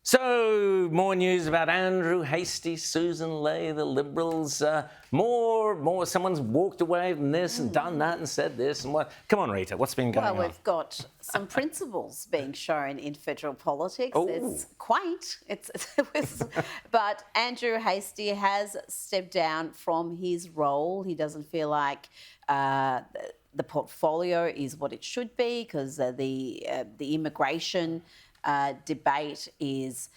So, more news about Andrew Hastie, Susan Ley, the Liberals. More. Someone's walked away from this and done that and said this and what. Come on, Rita, what's been going on? Well, we've got some principles being shown in federal politics. Ooh. It's quaint. But Andrew Hastie has stepped down from his role. He doesn't feel like the portfolio is what it should be because the immigration debate is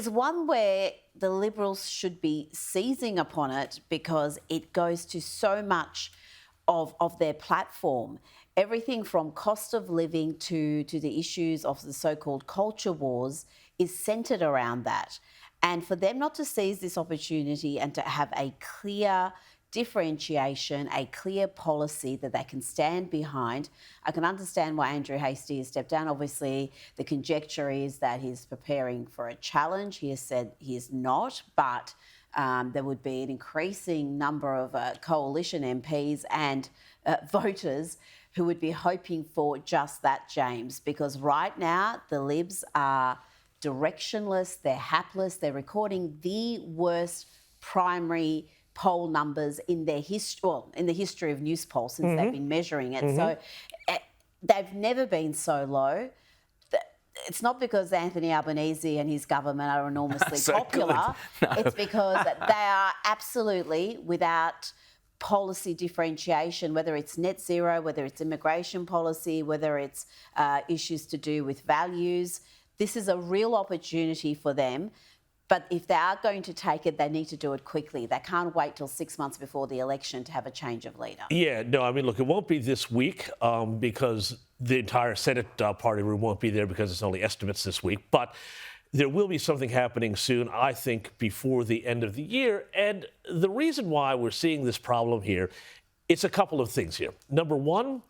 one where the Liberals should be seizing upon it because it goes to so much of their platform. Everything from cost of living to the issues of the so-called culture wars is centred around that. And for them not to seize this opportunity and to have a clear differentiation, a clear policy that they can stand behind. I can understand why Andrew Hastie has stepped down. Obviously, the conjecture is that he's preparing for a challenge. He has said he is not, but there would be an increasing number of Coalition MPs and voters who would be hoping for just that, James, because right now the Libs are directionless, they're hapless, they're recording the worst primary poll numbers in their history, in the history of Newspoll since they've been measuring it. So they've never been so low. It's not because Anthony Albanese and his government are enormously popular. No. It's because they are absolutely without policy differentiation, whether it's net zero, whether it's immigration policy, whether it's issues to do with values. This is a real opportunity for them. But if they are going to take it, they need to do it quickly. They can't wait till 6 months before the election to have a change of leader. Yeah, no, I mean, look, it won't be this week because the entire Senate party room won't be there because it's only estimates this week. But there will be something happening soon, I think, before the end of the year. And the reason why we're seeing this problem here, it's a couple of things here. Number one,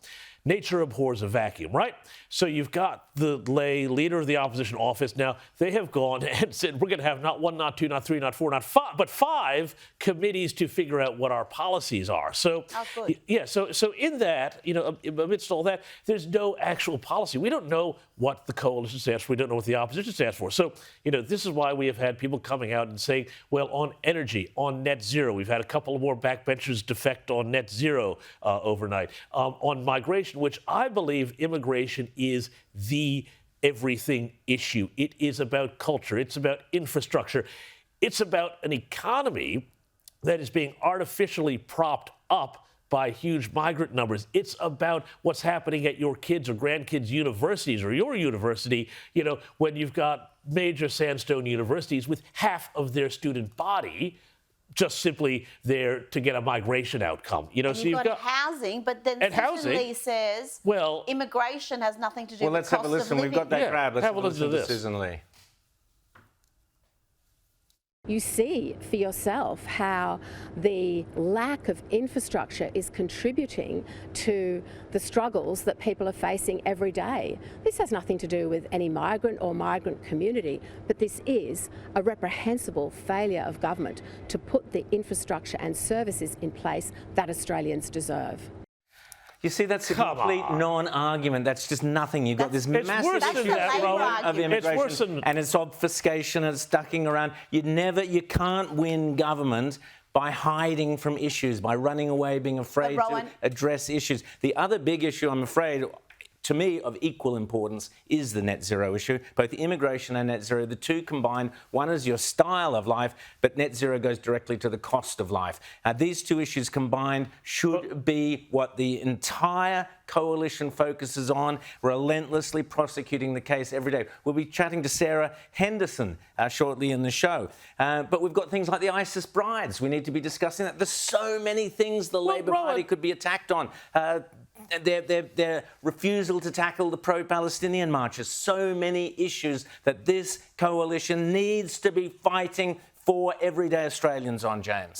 nature abhors a vacuum, right? So you've got the lay leader of the opposition office. Now, they have gone and said, we're going to have not one, not two, not three, not four, not five, but 5 committees to figure out what our policies are. So, yeah, so in that, you know, amidst all that, there's no actual policy. We don't know what the coalition stands for. We don't know what the opposition stands for. So, you know, this is why we have had people coming out and saying, well, on energy, on net zero, we've had a couple of more backbenchers defect on net zero overnight. On migration, which I believe immigration is the everything issue. It is about culture. It's about infrastructure. It's about an economy that is being artificially propped up by huge migrant numbers. It's about what's happening at your kids' or grandkids' universities or your university, you know, when you've got major sandstone universities with half of their student body just simply there to get a migration outcome. You know, and so you've got housing, but then Susan Ley says, well, immigration has nothing to do with let's cost have a listen. of living. We've got that grab. Let's have a listen to this. Susan Ley. You see for yourself how the lack of infrastructure is contributing to the struggles that people are facing every day. This has nothing to do with any migrant or migrant community, but this is a reprehensible failure of government to put the infrastructure and services in place that Australians deserve. You see, that's a complete non-argument. That's just nothing. You've got this massive issue of immigration, and it's obfuscation, and it's ducking around. You can't win government by hiding from issues, by running away, being afraid to address issues. The other big issue, I'm afraid, to me, of equal importance is the net zero issue. Both immigration and net zero, the two combined. One is your style of life, but net zero goes directly to the cost of life. These two issues combined should be what the entire coalition focuses on, relentlessly prosecuting the case every day. We'll be chatting to Sarah Henderson shortly in the show. But we've got things like the ISIS brides. We need to be discussing that. There's so many things the Labor Party could be attacked on. Their refusal to tackle the pro-Palestinian marches. So many issues that this coalition needs to be fighting for everyday Australians on, James.